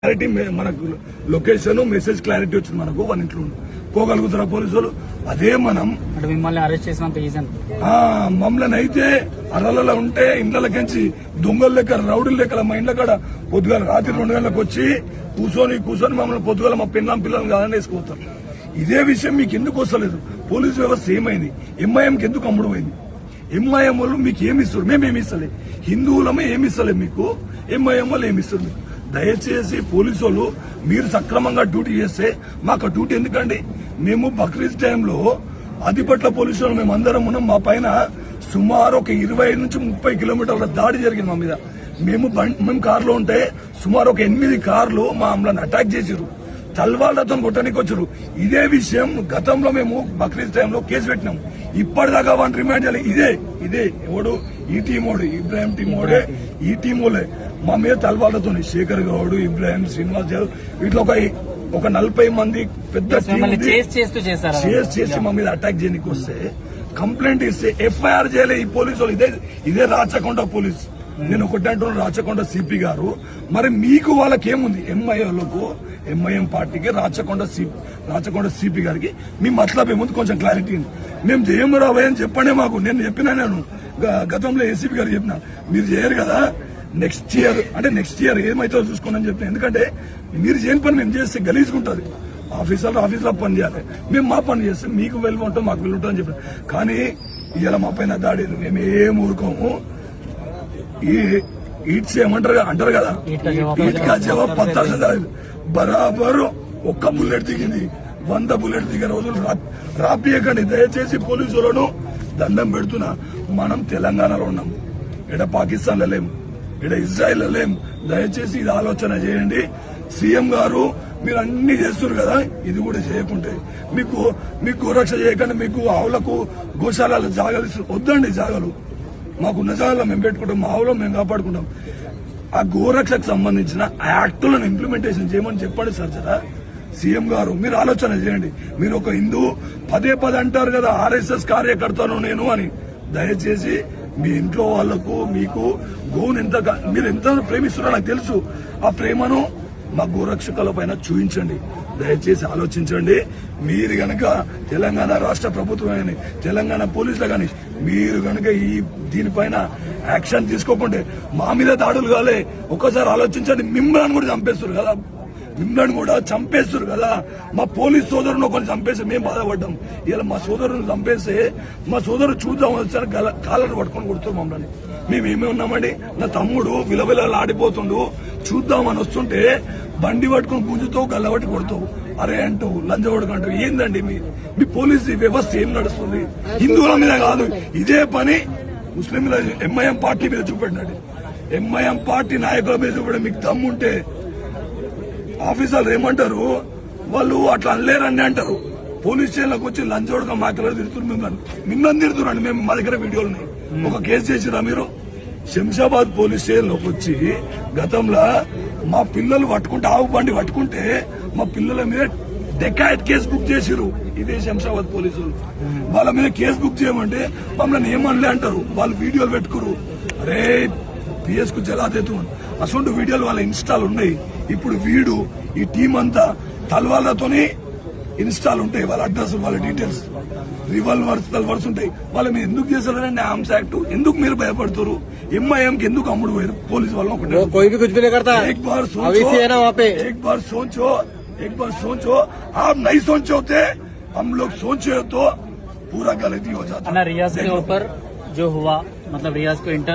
Clarity మనకు location message clarity వచ్చింది. మనకు వాళ్ళ ఇంట్లో పోగలుగుతారా పోలీసులు? అదే మనం మిమ్మల్ని అరెస్ట్ చేసినంత ఈజీ మమ్మల్ని అయితే అరలలో ఉంటే ఇండ్లకెంచి దొంగల లెక్క రౌడీల లెక్కల మా ఇండ్ల కాడ పొద్దుగాల రాత్రి 2 గంటలకు వచ్చి కూర్చొని మమ్మల్ని పొద్దుగాల మా పిల్లల్ని కాదని వేసుకుపోతారు. ఇదే విషయం మీకు ఎందుకు వస్తలేదు? పోలీసు వ్యవస్థ ఏమైంది? ఎంఐఎంకి ఎందుకు అమ్ముడు పోయింది? ఎంఐఎం వాళ్ళు మీకు ఏమిస్తారు? మేమేమి ఇస్తలే. హిందువులమే ఏమిస్తలే మీకు, ఎంఐఎం వాళ్ళు ఏమిస్తారు మీకు. దయచేసి పోలీసు వాళ్ళు మీరు సక్రమంగా డ్యూటీ చేస్తే మాకు డ్యూటీ ఎందుకండి? మేము బక్రీద్ టైంలో ఆదిపట్ల పోలీసు వాళ్ళు మేము అందరం ఉన్నాం. మా పైన సుమారు ఒక 25 నుంచి 30 కిలోమీటర్ల దాడి జరిగింది మా మీద. మేము కారులో ఉంటే సుమారు ఒక 8 కార్లు మా అమ్మలను అటాక్ చేశారు, తల్వాళ్లతో కొట్టడానికి వచ్చారు. ఇదే విషయం గతంలో మేము బక్రీద్ టైంలో కేసు పెట్టినాం. ఇప్పటిదాకా వాళ్ళని రిమాండ్ చేయాలి. ఇదే ఎవడు ఈ టీమోడు ఇబ్రాహిం టీమోడే, ఈ టీమోలే మా మీద తల్వాళ్లతో శేఖర్ గౌడ్, ఇబ్రాహిం, శ్రీనివాస్ యాదవ్ వీటిలో ఒక 40 మంది పెద్ద చేసి మా మీద అటాక్ చేయడానికి వస్తే కంప్లైంట్ ఇస్తే ఎఫ్ఐఆర్ చేయలే ఈ పోలీసు వాళ్ళు. ఇదే రాచకొండ పోలీస్. నేను ఒకటి అంటున్నాను, రాచకొండ సిపి గారు. మరి మీకు వాళ్ళకేముంది? ఎంఐఎం పార్టీకి రాచకొండ సిపి గారికి మీ మతలబ్ ఏముంది? కొంచెం క్లారిటీ ఉంది. మేము చేయము రాబోయే అని చెప్పండి మాకు. నేను గతంలో ఏసీపీ గారు చెప్పిన, మీరు చేయరు కదా, నెక్స్ట్ ఇయర్ ఏమైతే చూసుకోండి చెప్పిన. ఎందుకంటే మీరు చేయని పని మేము చేస్తే గలీజుకుంటుంది. ఆఫీసులో పని చేయాలి, మేము మా పని చేస్తే మీకు వెళ్ళి ఉంటాం, మాకు వెళ్ళి ఉంటాం అని చెప్పిన. కానీ ఇలా మా పైన దాడి మేము ఏం ఊరుకోము. అంటారు కదా, ఈట్కా జవాబ్ పత్తాస బరాబర్. ఒక్క బుల్లెట్ దిగింది, 100 బుల్లెట్ దిగిన రోజులు రాపియకండి దయచేసి. పోలీసులను దండం పెడుతున్నా. మనం తెలంగాణలో ఉన్నాం, ఇక్కడ పాకిస్తాన్ లో లేం, ఇక్కడ ఇజ్రాయెల్ లో లేం. దయచేసి ఇది ఆలోచన చేయండి. సీఎం గారు మీరు అన్ని చేస్తున్నారు కదా, ఇది కూడా చేయకుంటే మీకు గోరక్ష చేయకండి. మీకు ఆవులకు గోశాల జాగాలు వద్దండి. జాగాలు మాకున్న జాగాలో మేము పెట్టుకుంటాం, మా ఆవులో మేము కాపాడుకుంటాం. ఆ గోరక్షకు సంబంధించిన యాక్టులను ఇంప్లిమెంటేషన్ చేయమని చెప్పండి సార్. జరా సీఎం గారు మీరు ఆలోచన చేయండి. మీరు ఒక హిందూ పదే అంటారు కదా, ఆర్ఎస్ఎస్ కార్యకర్తను నేను అని. దయచేసి మీ ఇంట్లో వాళ్లకు మీకు గోవును మీరు ఎంత ప్రేమిస్తున్నారో నాకు తెలుసు. ఆ ప్రేమను మా గోరక్షకుల పైన చూపించండి. దయచేసి ఆలోచించండి. మీరు గనక తెలంగాణ రాష్ట్ర ప్రభుత్వం కానీ తెలంగాణ పోలీసులు కానీ మీరు గనక దీనిపైన యాక్షన్ తీసుకోకుంటే మా మీద దాడులు కాలే. ఒక్కసారి ఆలోచించండి. మిమ్మల్ని కూడా చంపేస్తారు కదా. మా పోలీస్ సోదరుని ఒకరిని చంపేస్తే మేము బాధపడ్డాం. ఇలా మా సోదరుని చంపేస్తే మా సోదరుడు చూద్దాం వచ్చాను కాళ్ళను పట్టుకొని కొడుతారు మమ్మల్ని. మేమేమి ఉన్నామండి? నా తమ్ముడు విలవిలలు ఆడిపోతుండు, చూద్దామని వస్తుంటే బండి పట్టుకుని గుంజుతో గల్లబట్టి కొడుతావు, అరే అంటావు, లంజవడకంటావు. ఏందండి మీ పోలీసు వ్యవస్థ ఏం నడుస్తుంది? హిందువుల మీద కాదు, ఇదే పని ముస్లింల ఎంఐఎం పార్టీ మీద చూపెట్టినట్టు. ఎంఐఎం పార్టీ నాయకుల మీద చూపెట్టే మీకు దమ్ముంటే ఆఫీసర్లు ఏమంటారు? వాళ్ళు అట్లా అనలేరని అంటారు. పోలీస్ స్టేషన్లకు వచ్చి లంచోడక మాట్లాడి తిడుతున్నారు, మిమ్మల్ని తిడుతున్నాండి. మేము మా దగ్గర వీడియోలు ఉన్నాయి. ఒక కేసు చేసిరా మీరు? శంషాబాద్ పోలీస్ స్టేషన్ లోకి వచ్చి గతంలో మా పిల్లలు పట్టుకుంటే, ఆవు బండి పట్టుకుంటే మా పిల్లల మీద డెకాయిట్ కేసు బుక్ చేసిరు. ఇదే శంషాబాద్ పోలీసులు. వాళ్ళ మీద కేసు బుక్ చేయమంటే మమ్మల్ని ఏమనలే అంటారు. వాళ్ళు వీడియోలు పెట్టుకురు, అరే పిఎస్ కు జలాదేతు అసలు వీడియోలు వాళ్ళ ఇన్స్టాల్ ఉన్నాయి. ఇప్పుడు ఈ టీం అంతా తల్వాళ్లతోనే ఇన్స్టాల్ ఉంటాయి. వాళ్ళ అడ్రస్, వాళ్ళ డీటెయిల్స్, రివాల్వర్స్ ఉంటాయి. వాళ్ళ మీద ఎందుకు చేశారంటే ఆర్మ్స్ యాక్ట్. ఎందుకు మీరు భయపడుతారు? ఎంఐఎం కి ఎందుకు అమ్ముడు పోయారు పోలీసు వాళ్ళు? एक बार सोचो, आप नहीं सोचोते, हम लोग सोचे तो पूरा गलती हो जाता। रियाज के ऊपर जो हुआ, मतलब रियाज को इंटर